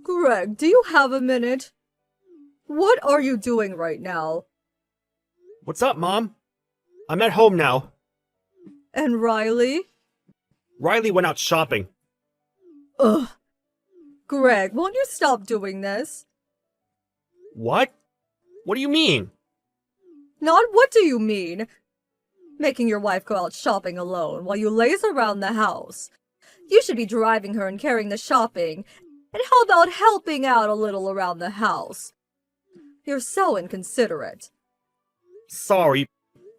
Greg, do you have a minute? What are you doing right now? What's up, Mom? I'm at home now. And Riley? Riley went out shopping. Ugh. Greg, won't you stop doing this? What? What do you mean? Not what do you mean? Making your wife go out shopping alone while you laze around the house. You should be driving her and carrying the shopping. And how about helping out a little around the house? You're so inconsiderate. Sorry,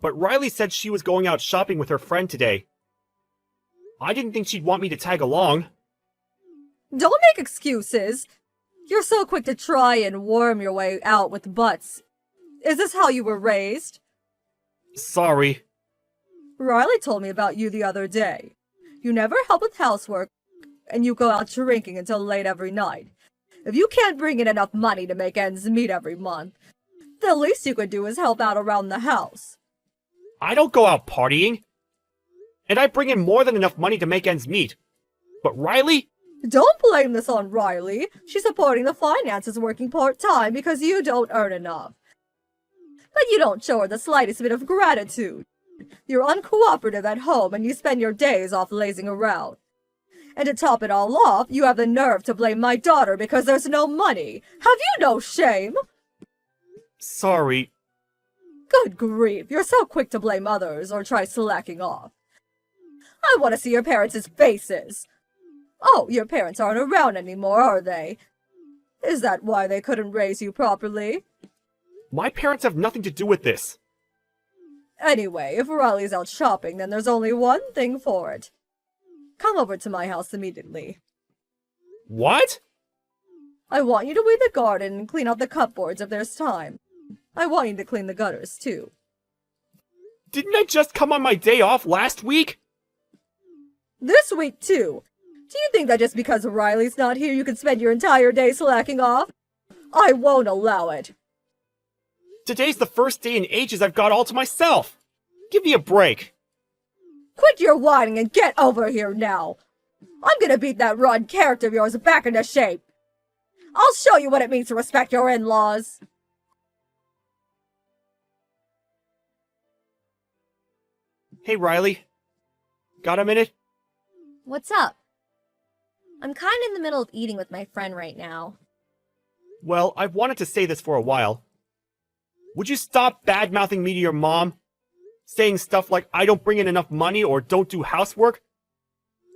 but Riley said she was going out shopping with her friend today. I didn't think she'd want me to tag along. Don't make excuses. You're so quick to try and worm your way out with butts. Is this how you were raised? Sorry. Riley told me about you the other day. You never help with housework, and you go out drinking until late every night. If you can't bring in enough money to make ends meet every month, the least you could do is help out around the house. I don't go out partying. And I bring in more than enough money to make ends meet. But Riley? Don't blame this on Riley. She's supporting the finances working part-time because you don't earn enough. But you don't show her the slightest bit of gratitude. You're uncooperative at home and you spend your days off lazing around. And to top it all off, you have the nerve to blame my daughter because there's no money. Have you no shame? Sorry. Good grief, you're so quick to blame others or try slacking off. I want to see your parents' faces. Oh, your parents aren't around anymore, are they? Is that why they couldn't raise you properly? My parents have nothing to do with this. Anyway, if Riley's out shopping, then there's only one thing for it. Come over to my house immediately. What? I want you to weed the garden and clean out the cupboards if there's time. I want you to clean the gutters, too. Didn't I just come on my day off last week? This week, too. Do you think that just because Riley's not here you can spend your entire day slacking off? I won't allow it. Today's the first day in ages I've got all to myself. Give me a break. Quit your whining and get over here now. I'm gonna beat that rotten character of yours back into shape. I'll show you what it means to respect your in-laws. Hey, Riley. Got a minute? What's up? I'm kind of in the middle of eating with my friend right now. Well, I've wanted to say this for a while. Would you stop bad-mouthing me to your mom? Saying stuff like I don't bring in enough money or don't do housework?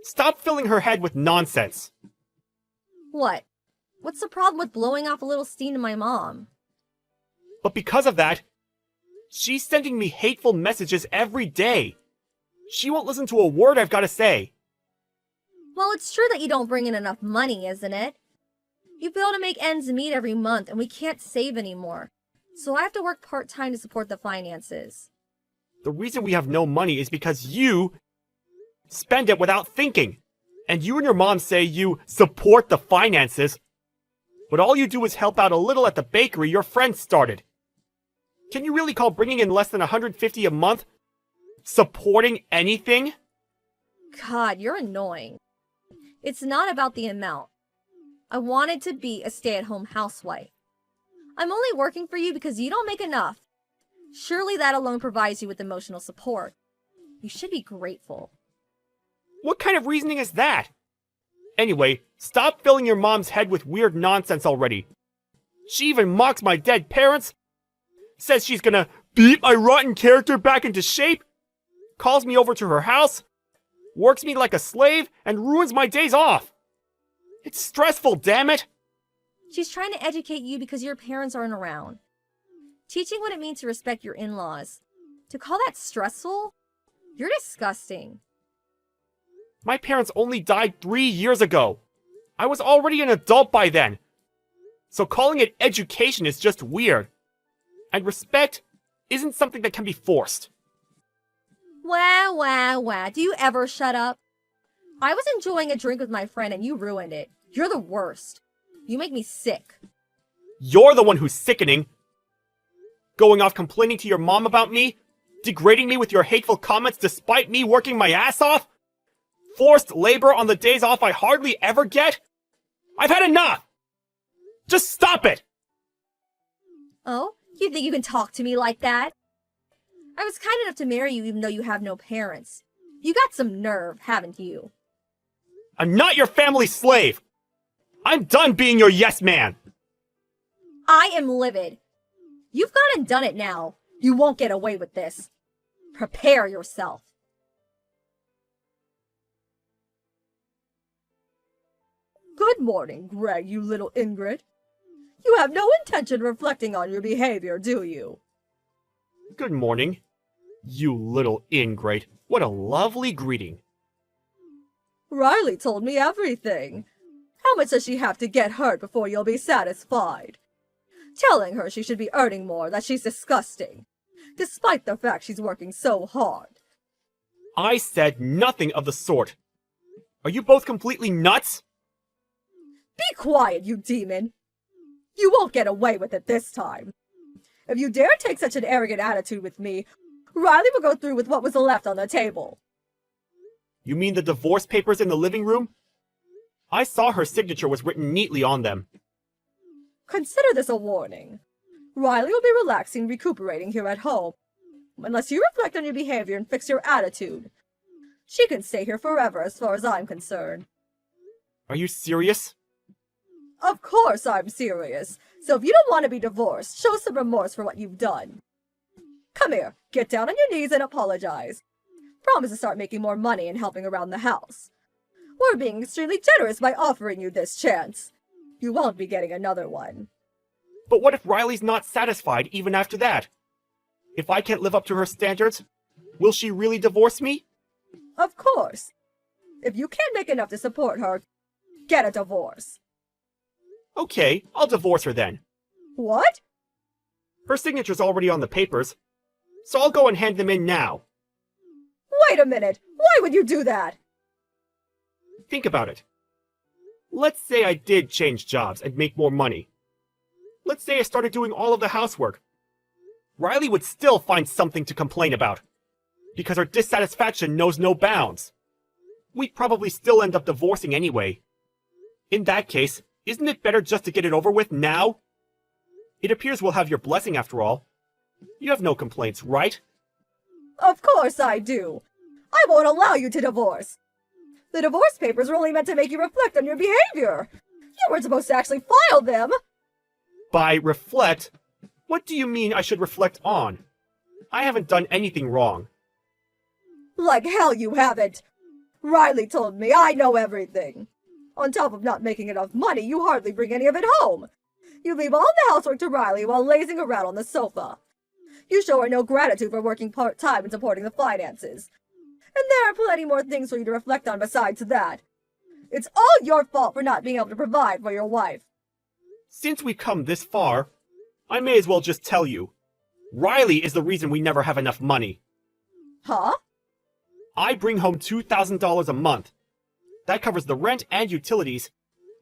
Stop filling her head with nonsense. What? What's the problem with blowing off a little steam to my mom? But because of that, she's sending me hateful messages every day. She won't listen to a word I've got to say. Well, it's true that you don't bring in enough money, isn't it? You fail to make ends meet every month, and we can't save anymore. So I have to work part-time to support the finances. The reason we have no money is because you spend it without thinking. And you and your mom say you support the finances, but all you do is help out a little at the bakery your friend started. Can you really call bringing in less than $150 a month supporting anything? God, you're annoying. It's not about the amount. I wanted to be a stay-at-home housewife. I'm only working for you because you don't make enough. Surely that alone provides you with emotional support. You should be grateful. What kind of reasoning is that? Anyway, stop filling your mom's head with weird nonsense already. She even mocks my dead parents, says she's gonna beat my rotten character back into shape, calls me over to her house, works me like a slave, and ruins my days off. It's stressful, damn it! She's trying to educate you because your parents aren't around. Teaching what it means to respect your in-laws. To call that stressful? You're disgusting. My parents only died 3 years ago. I was already an adult by then. So calling it education is just weird. And respect isn't something that can be forced. Wah, wah, wah. Do you ever shut up? I was enjoying a drink with my friend and you ruined it. You're the worst. You make me sick. You're the one who's sickening. Going off complaining to your mom about me? Degrading me with your hateful comments despite me working my ass off? Forced labor on the days off I hardly ever get? I've had enough! Just stop it! Oh? You think you can talk to me like that? I was kind enough to marry you even though you have no parents. You got some nerve, haven't you? I'm not your family slave! I'm done being your yes man! I am livid. You've gone and done it now. You won't get away with this. Prepare yourself. Good morning, Greg, you little Ingrid. You have no intention of reflecting on your behavior, do you? Good morning, you little ingrate. What a lovely greeting. Riley told me everything. How much does she have to get hurt before you'll be satisfied? Telling her she should be earning more, that she's disgusting, despite the fact she's working so hard. I said nothing of the sort. Are you both completely nuts? Be quiet, you demon! You won't get away with it this time. If you dare take such an arrogant attitude with me, Riley will go through with what was left on the table. You mean the divorce papers in the living room? I saw her signature was written neatly on them. Consider this a warning. Riley will be relaxing, recuperating here at home. Unless you reflect on your behavior and fix your attitude. She can stay here forever as far as I'm concerned. Are you serious? Of course I'm serious. So if you don't want to be divorced, show some remorse for what you've done. Come here, get down on your knees and apologize. Promise to start making more money and helping around the house. We're being extremely generous by offering you this chance. You won't be getting another one. But what if Riley's not satisfied even after that? If I can't live up to her standards, will she really divorce me? Of course. If you can't make enough to support her, get a divorce. Okay, I'll divorce her then. What? Her signature's already on the papers, so I'll go and hand them in now. Wait a minute! Why would you do that? Think about it. Let's say I did change jobs and make more money. Let's say I started doing all of the housework. Riley would still find something to complain about, because her dissatisfaction knows no bounds. We'd probably still end up divorcing anyway. In that case, isn't it better just to get it over with now? It appears we'll have your blessing after all. You have no complaints, right? Of course I do. I won't allow you to divorce. The divorce papers were only meant to make you reflect on your behavior. You weren't supposed to actually file them. By reflect, what do you mean I should reflect on? I haven't done anything wrong. Like hell you haven't. Riley told me I know everything. On top of not making enough money, you hardly bring any of it home. You leave all the housework to Riley while lazing around on the sofa. You show her no gratitude for working part-time and supporting the finances. And there are plenty more things for you to reflect on besides that. It's all your fault for not being able to provide for your wife. Since we've come this far, I may as well just tell you. Riley is the reason we never have enough money. Huh? I bring home $2,000 a month. That covers the rent and utilities.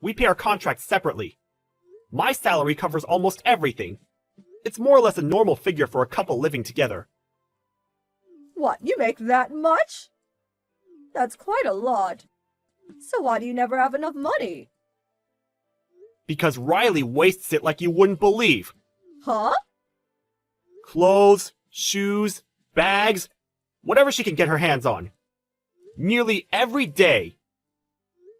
We pay our contracts separately. My salary covers almost everything. It's more or less a normal figure for a couple living together. What, you make that much? That's quite a lot. So why do you never have enough money? Because Riley wastes it like you wouldn't believe. Huh? Clothes, shoes, bags, whatever she can get her hands on. Nearly every day.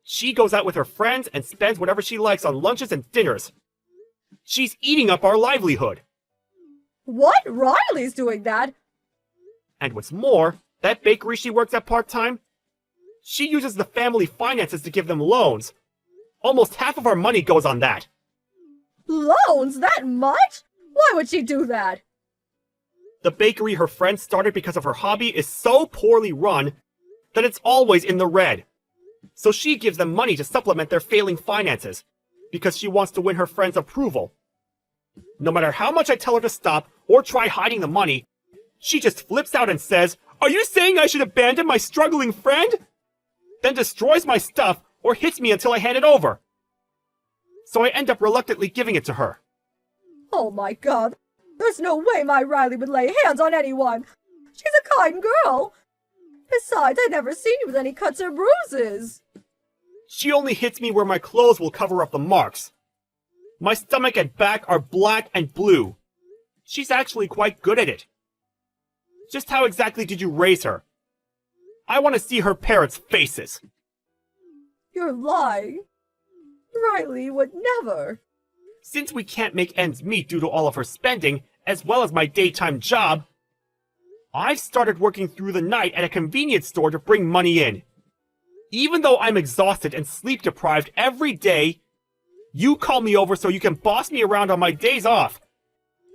She goes out with her friends and spends whatever she likes on lunches and dinners. She's eating up our livelihood. What? Riley's doing that? And what's more, that bakery she works at part-time, she uses the family finances to give them loans. Almost half of our money goes on that. Loans? That much? Why would she do that? The bakery her friend started because of her hobby is so poorly run that it's always in the red. So she gives them money to supplement their failing finances, because she wants to win her friend's approval. No matter how much I tell her to stop or try hiding the money, she just flips out and says, "Are you saying I should abandon my struggling friend?" Then destroys my stuff or hits me until I hand it over. So I end up reluctantly giving it to her. Oh my god. There's no way my Riley would lay hands on anyone. She's a kind girl. Besides, I've never seen you with any cuts or bruises. She only hits me where my clothes will cover up the marks. My stomach and back are black and blue. She's actually quite good at it. Just how exactly did you raise her? I want to see her parents' faces. You're lying. Riley would never. Since we can't make ends meet due to all of her spending, as well as my daytime job, I've started working through the night at a convenience store to bring money in. Even though I'm exhausted and sleep deprived every day, you call me over so you can boss me around on my days off.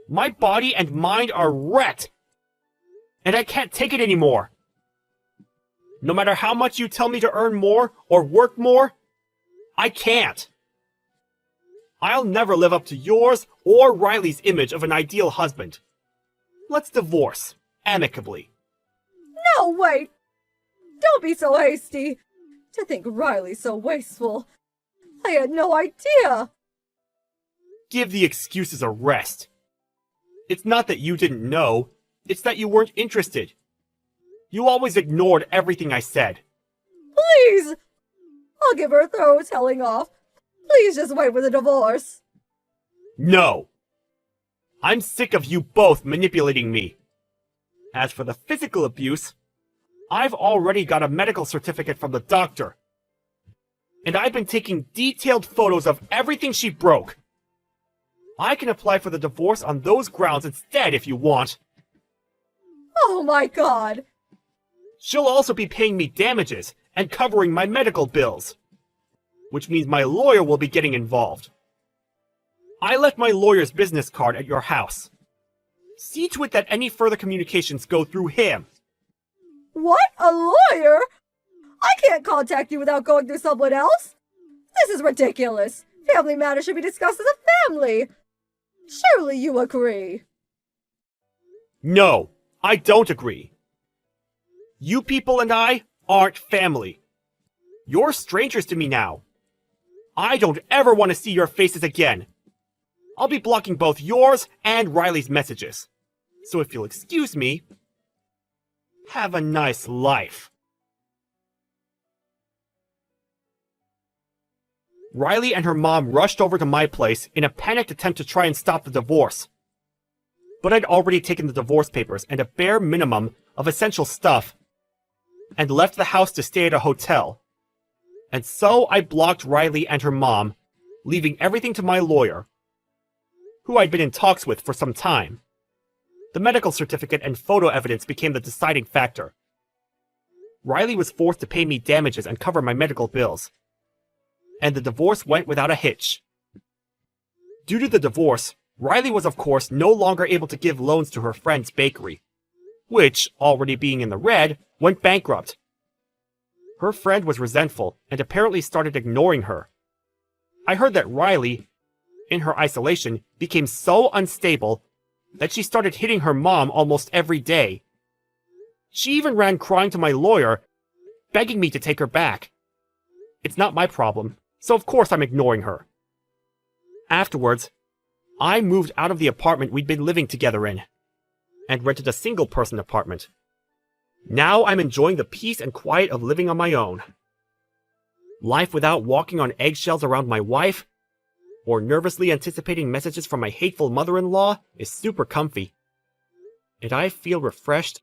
My body and mind are wrecked, and I can't take it anymore. No matter how much you tell me to earn more or work more, I can't. I'll never live up to yours or Riley's image of an ideal husband. Let's divorce, amicably. No, wait! Don't be so hasty! To think Riley's so wasteful. I had no idea! Give the excuses a rest. It's not that you didn't know, it's that you weren't interested. You always ignored everything I said. Please! I'll give her a thorough telling off. Please just wait for the divorce. No! I'm sick of you both manipulating me. As for the physical abuse, I've already got a medical certificate from the doctor. And I've been taking detailed photos of everything she broke. I can apply for the divorce on those grounds instead if you want. Oh my god! She'll also be paying me damages and covering my medical bills, which means my lawyer will be getting involved. I left my lawyer's business card at your house. See to it that any further communications go through him. What? A lawyer? I can't contact you without going through someone else. This is ridiculous. Family matters should be discussed as a family. Surely you agree. No, I don't agree. You people and I aren't family. You're strangers to me now. I don't ever want to see your faces again. I'll be blocking both yours and Riley's messages. So if you'll excuse me, have a nice life. Riley and her mom rushed over to my place in a panicked attempt to try and stop the divorce. But I'd already taken the divorce papers and a bare minimum of essential stuff and left the house to stay at a hotel. And so I blocked Riley and her mom, leaving everything to my lawyer, who I'd been in talks with for some time. The medical certificate and photo evidence became the deciding factor. Riley was forced to pay me damages and cover my medical bills. And the divorce went without a hitch. Due to the divorce, Riley was of course no longer able to give loans to her friend's bakery, which, already being in the red, went bankrupt. Her friend was resentful and apparently started ignoring her. I heard that Riley, in her isolation, became so unstable that she started hitting her mom almost every day. She even ran crying to my lawyer, begging me to take her back. It's not my problem, so of course I'm ignoring her. Afterwards, I moved out of the apartment we'd been living together in, and rented a single-person apartment. Now I'm enjoying the peace and quiet of living on my own. Life without walking on eggshells around my wife, or nervously anticipating messages from my hateful mother-in-law, is super comfy. And I feel refreshed